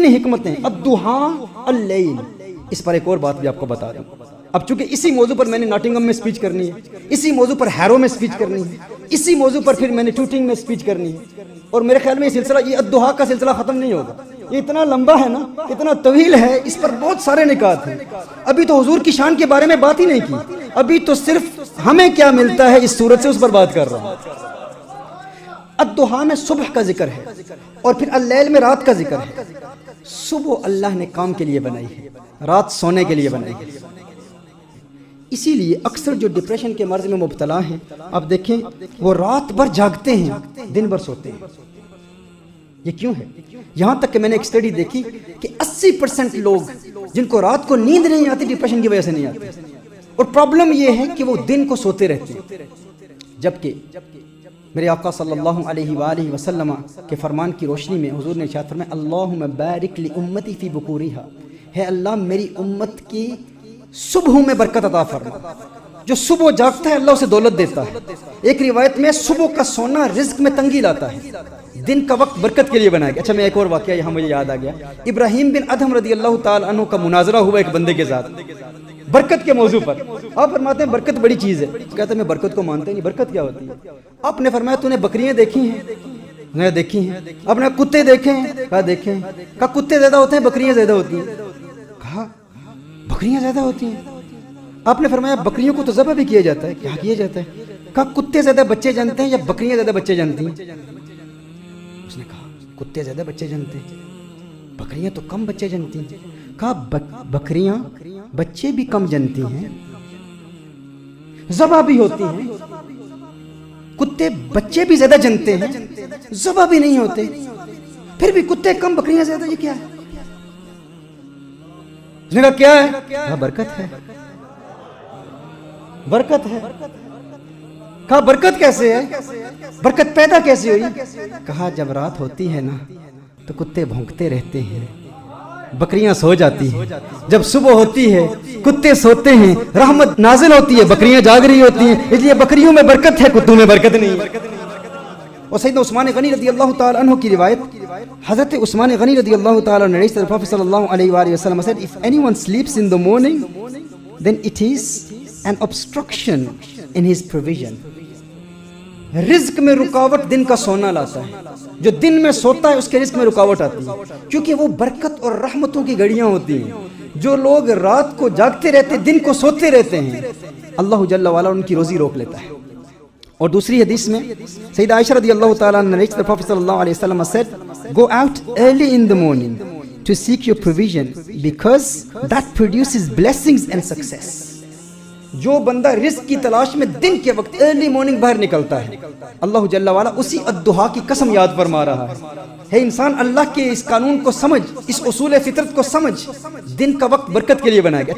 कितनी हिकमतें। अद्दुहा अल-लैल, इस पर एक और बात भी आपको बता दूं। अब चूंकि इसी मौजू पर मैंने नॉटिंघम में स्पीच करनी है, इसी मौजू पर हैरो में स्पीच करनी है, इसी मौजू पर फिर मैंने टूटिंग में स्पीच करनी है, और मेरे ख्याल में ये सिलसिला, ये अद्दुहा का सिलसिला खत्म नहीं होगा। ये इतना लंबा है ना, इतना तवील है, इस पर बहुत सारे निकात हैं। अभी तो हुजूर की शान के बारे में बात ही नहीं की, अभी तो सिर्फ हमें क्या मिलता है इस सूरत से उस पर बात कर रहा हूं। अद्दुहा में सुबह का जिक्र है और फिर अल-लैल में रात का जिक्र है। सुबह अल्लाह ने काम के लिए बनाई है, रात सोने के लिए बनाई है। इसीलिए अक्सर जो डिप्रेशन के मर्ज में मुब्तला हैं, आप देखें वो रात भर जागते हैं, दिन भर सोते हैं। ये क्यों है? यहां तक कि मैंने एक स्टडी देखी कि 80% लोग जिनको रात को नींद नहीं आती डिप्रेशन की वजह से नहीं आती, और प्रॉब्लम ये है कि वो दिन को सोते रहते हैं। जबकि मेरे आका सल्लल्लाहु अलैहि वसल्लम के फरमान की रोशनी में हुजूर ने इरशाद फरमाया, अल्लाहुम्मा बारिक ली उम्मती फी बुकूरिहा, है अल्लाह मेरी उम्मत की सुबह में बरकत अता फरमा। जो सुबह जागता है अल्लाह उसे दौलत देता है। एक रिवायत में सुबह का सोना रिज्क में तंगी लाता है, दिन का वक्त बरकत के लिए बनाया गया। अच्छा, मैं एक और वाकया यहाँ मुझे याद आ गया। इब्राहिम बिन अदहम रदी अल्लाह ताला अन्हु का मुनाजरा हुआ एक बंदे के साथ बरकत के मौजू पर। आप फरमाते हैं बरकत बड़ी चीज है, कहते हैं मैं बरकत को मानते नहीं, बरकत क्या होती है? आपने फरमाया तूने बकरियां देखी हैं? मैं देखी हैं। आपने कुत्ते देखे हैं? कहा देखे हैं। कहा कुत्ते ज्यादा होते हैं बकरियां ज्यादा होती हैं? कहा बकरियां ज्यादा होती हैं। आपने फरमाया बकरियों को तो ज़बह भी किया जाता है, क्या किया जाता है? कहा कुत्ते ज्यादा बच्चे जानते हैं या बकरियां ज्यादा बच्चे जानती हैं? उसने कहा कुत्ते ज्यादा बच्चे जानते हैं, बकरियां तो कम बच्चे जानती हैं। कहा बकरियां बच्चे भी कम जनती हैं, ज़बह भी होती हैं, कुत्ते बच्चे भी ज्यादा जनते हैं, ज़बह भी नहीं होते, फिर भी कुत्ते कम बकरियां ज्यादा, ये क्या है? उसने कहा क्या है? कहा बरकत है, बरकत है। कहा बरकत कैसे है? बरकत पैदा कैसे हुई? कहा जब रात होती है ना तो कुत्ते भौंकते रहते हैं, बकरियां सो जाती हैं। जब सुबह होती है कुत्ते सोते हैं, रहमत नाजिल होती है, बकरियां जाग रही होती हैं। इसलिए बकरियों में बरकत है, कुत्तों में बरकत नहीं है। और सैयदना उस्मान गनी रदी अल्लाह ताला अन्हु की रिवायत, हजरत उस्मान गनी रदी अल्लाह ताला अन्हु ने प्रॉफेट सल्लल्लाहु अलैहि वसल्लम said, if anyone sleeps in the morning then it is an obstruction in his provision. रिज्क में रुकावट दिन का सोना लाता है। जो दिन में सोता है उसके रिज्क में रुकावट आती है, क्योंकि वो बरकत और रहमतों की घड़ियां होती हैं। जो लोग रात को जागते रहते दिन को सोते रहते हैं, अल्लाह जल्ला वाला उनकी रोजी रोक लेता है। और दूसरी हदीस में सैयदा आयशा रदी अल्लाह ताला अन्हा ने प्रॉफेट सल्लल्लाहु अलैहि वसल्लम said, go out early in the morning to seek your provision because that produces blessings and success. जो बंदा रिस्क की तलाश में दिन के वक्त अर्ली मॉर्निंग बाहर निकलता है, अल्लाह जल्ला वाला उसी अद्दुहा की कसम याद फरमा रहा है इंसान अल्लाह के इस कानून को समझ, इस उसूल फितरत को समझ, दिन का वक्त बरकत के लिए बनाया गया।